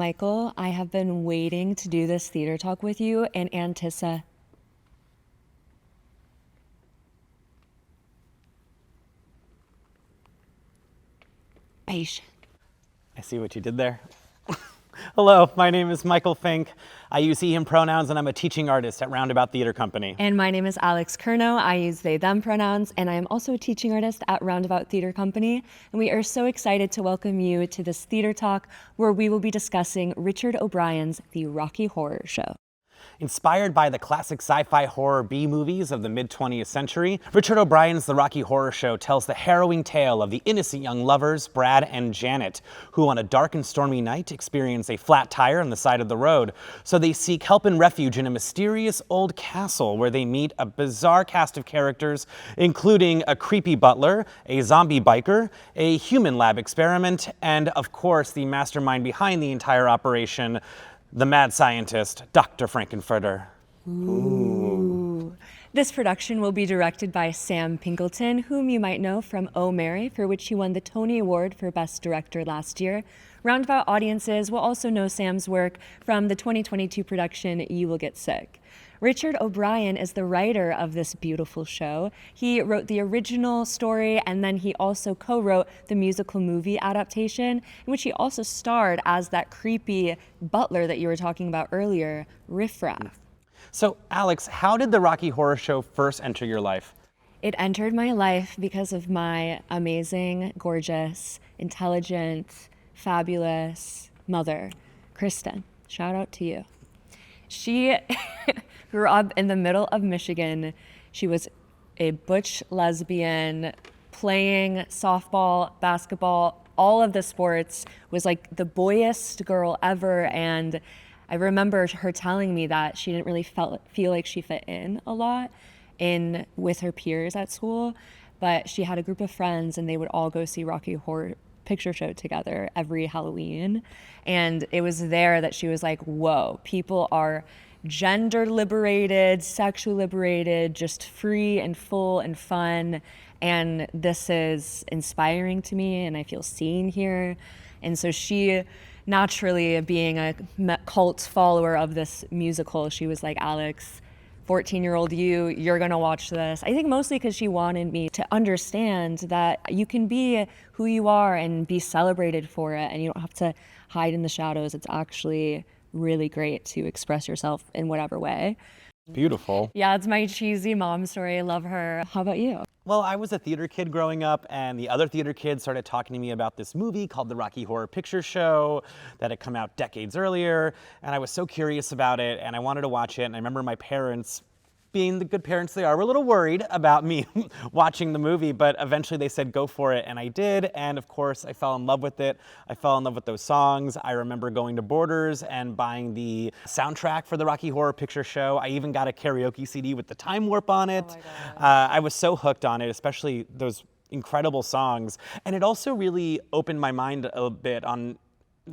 Michael, I have been waiting to do this theater talk with you in anticipation. I see what you did there. Hello, my name is Michael Finke. I use he, him pronouns, and I'm a teaching artist at Roundabout Theater Company. And my name is Alix Curnow. I use they, them pronouns, and I am also a teaching artist at Roundabout Theater Company. And we are so excited to welcome you to this theater talk where we will be discussing Richard O'Brien's The Rocky Horror Show. Inspired by the classic sci-fi horror B-movies of the mid-20th century, Richard O'Brien's The Rocky Horror Show tells the harrowing tale of the innocent young lovers, Brad and Janet, who on a dark and stormy night experience a flat tire on the side of the road. So they seek help and refuge in a mysterious old castle where they meet a bizarre cast of characters, including a creepy butler, a zombie biker, a human lab experiment, and of course the mastermind behind the entire operation, the mad scientist, Dr. Frankenfurter. Ooh. This production will be directed by Sam Pinkleton, whom you might know from Oh Mary, for which he won the Tony Award for Best Director last year. Roundabout audiences will also know Sam's work from the 2022 production You Will Get Sick. Richard O'Brien is the writer of this beautiful show. He wrote the original story, and then he also co-wrote the musical movie adaptation, in which he also starred as that creepy butler that you were talking about earlier, Riff Raff. So, Alix, how did the Rocky Horror Show first enter your life? It entered my life because of my amazing, gorgeous, intelligent, fabulous mother, Kristen. Shout out to you. She grew up in the middle of Michigan. She was a butch lesbian, playing softball, basketball, all of the sports, was like the boyiest girl ever. And I remember her telling me that she didn't really feel like she fit in a lot with her peers at school, but she had a group of friends and they would all go see Rocky Horror Picture Show together every Halloween. And it was there that she was like, whoa, people are gender liberated, sexually liberated, just free and full and fun. And this is inspiring to me and I feel seen here. And so she, naturally being a cult follower of this musical, she was like, Alix, 14-year-old you're gonna watch this. I think mostly because she wanted me to understand that you can be who you are and be celebrated for it, and you don't have to hide in the shadows. It's actually really great to express yourself in whatever way. Beautiful. Yeah, it's my cheesy mom story. I love her. How about you? Well, I was a theater kid growing up, and the other theater kids started talking to me about this movie called The Rocky Horror Picture Show that had come out decades earlier, and I was so curious about it, and I wanted to watch it, and I remember my parents, being the good parents they are, were a little worried about me watching the movie, but eventually they said go for it, and I did, and of course I fell in love with it. I fell in love with those songs. I remember going to Borders and buying the soundtrack for the Rocky Horror Picture Show. I even got a karaoke CD with the Time Warp on it. Oh my God. I was so hooked on it, especially those incredible songs, and it also really opened my mind a bit on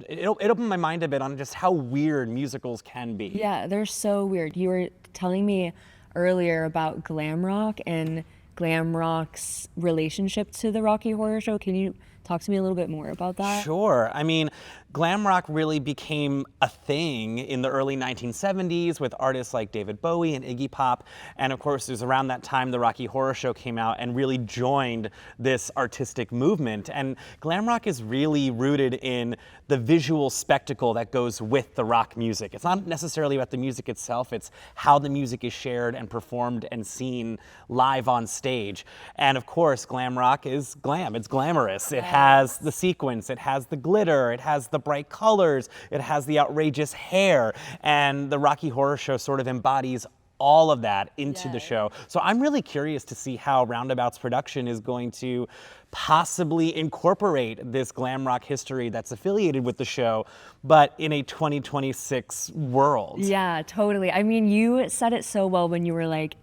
it opened my mind a bit on just how weird musicals can be. Yeah, they're so weird. You were telling me earlier about glam rock and glam rock's relationship to the Rocky Horror Show. Can you talk to me a little bit more about that? Sure. I mean, glam rock really became a thing in the early 1970s with artists like David Bowie and Iggy Pop. And of course, it was around that time the Rocky Horror Show came out and really joined this artistic movement. And glam rock is really rooted in the visual spectacle that goes with the rock music. It's not necessarily about the music itself, it's how the music is shared and performed and seen live on stage. And of course, glam rock is glam, it's glamorous. It has the sequence, it has the glitter, it has the bright colors, it has the outrageous hair, and the Rocky Horror Show sort of embodies all of that into the show. So I'm really curious to see how Roundabout's production is going to possibly incorporate this glam rock history that's affiliated with the show, but in a 2026 world. Yeah, totally. I mean, you said it so well when you were like,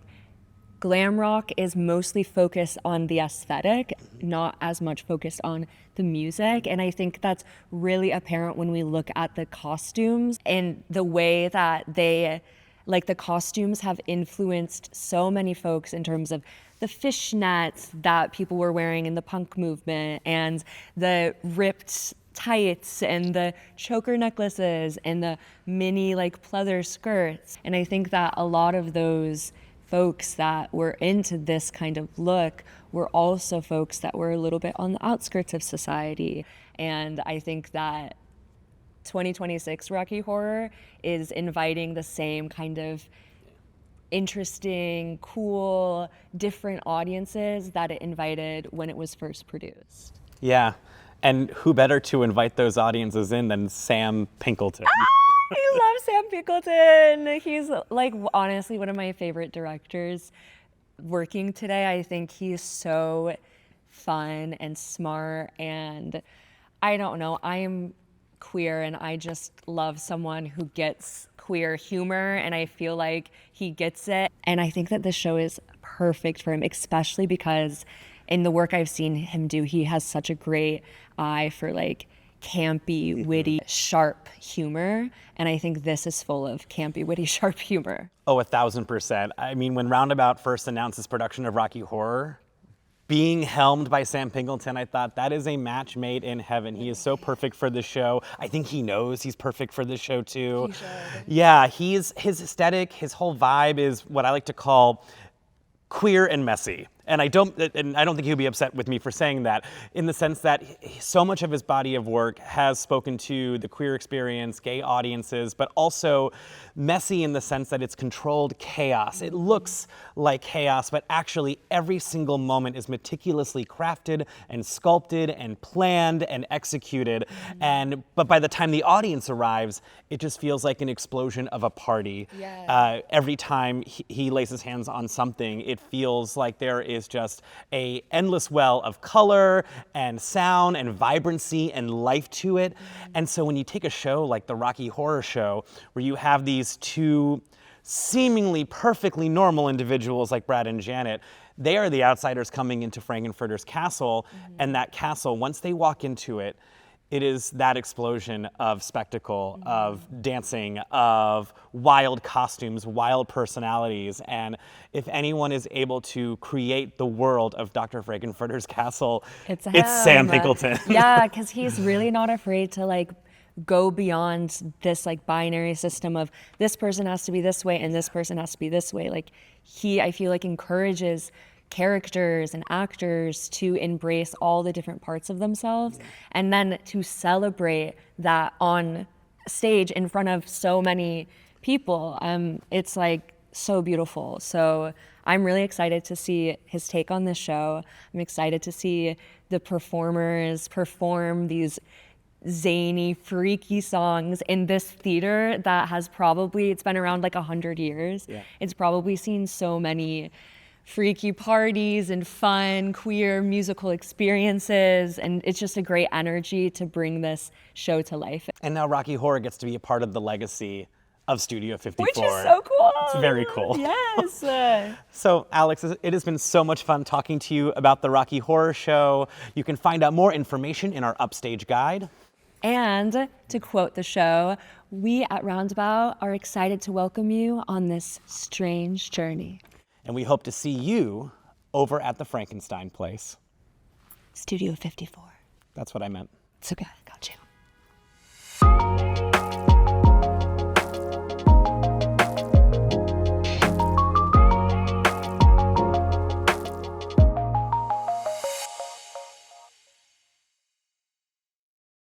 glam rock is mostly focused on the aesthetic, not as much focused on the music. And I think that's really apparent when we look at the costumes and the way that the costumes have influenced so many folks in terms of the fishnets that people were wearing in the punk movement and the ripped tights and the choker necklaces and the mini like pleather skirts. And I think that a lot of those folks that were into this kind of look were also folks that were a little bit on the outskirts of society. And I think that 2026 Rocky Horror is inviting the same kind of interesting, cool, different audiences that it invited when it was first produced. Yeah, and who better to invite those audiences in than Sam Pinkleton? I love Sam Pinkleton. He's like honestly one of my favorite directors working today. I think he's so fun and smart, and I don't know, I am queer and I just love someone who gets queer humor, and I feel like he gets it. And I think that this show is perfect for him, especially because in the work I've seen him do, he has such a great eye for like campy, witty, sharp humor. And I think this is full of campy, witty, sharp humor. Oh, 1,000%. I mean, when Roundabout first announced his production of Rocky Horror, being helmed by Sam Pinkleton, I thought that is a match made in heaven. He is so perfect for this show. I think he knows he's perfect for this show too. He should. Yeah, his aesthetic, his whole vibe is what I like to call queer and messy. And I don't think he'll be upset with me for saying that, in the sense that so much of his body of work has spoken to the queer experience, gay audiences, but also messy in the sense that it's controlled chaos. It looks like chaos, but actually every single moment is meticulously crafted and sculpted and planned and executed. But by the time the audience arrives, it just feels like an explosion of a party. Yeah. Every time he lays his hands on something, it feels like there is just a endless well of color and sound and vibrancy and life to it. And so when you take a show like the Rocky Horror Show, where you have these two seemingly perfectly normal individuals like Brad and Janet, they are the outsiders coming into Frankenfurter's castle, and that castle, once they walk into it, it is that explosion of spectacle, of dancing, of wild costumes, wild personalities. And if anyone is able to create the world of Dr. Frankenfurter's castle, it's Sam Pinkleton. Yeah, because he's really not afraid to like go beyond this like binary system of this person has to be this way and this person has to be this way. Like I feel like encourages characters and actors to embrace all the different parts of themselves, and then to celebrate that on stage in front of so many people. It's like so beautiful. So I'm really excited to see his take on this show. I'm excited to see the performers perform these zany, freaky songs in this theater that has it's been around like 100 years. Yeah. It's probably seen so many freaky parties and fun, queer musical experiences, and it's just a great energy to bring this show to life. And now Rocky Horror gets to be a part of the legacy of Studio 54. Which is so cool. It's very cool. Yes. So, Alix, it has been so much fun talking to you about the Rocky Horror Show. You can find out more information in our Upstage Guide. And to quote the show, we at Roundabout are excited to welcome you on this strange journey. And we hope to see you over at the Frankenstein place. Studio 54. That's what I meant. It's okay.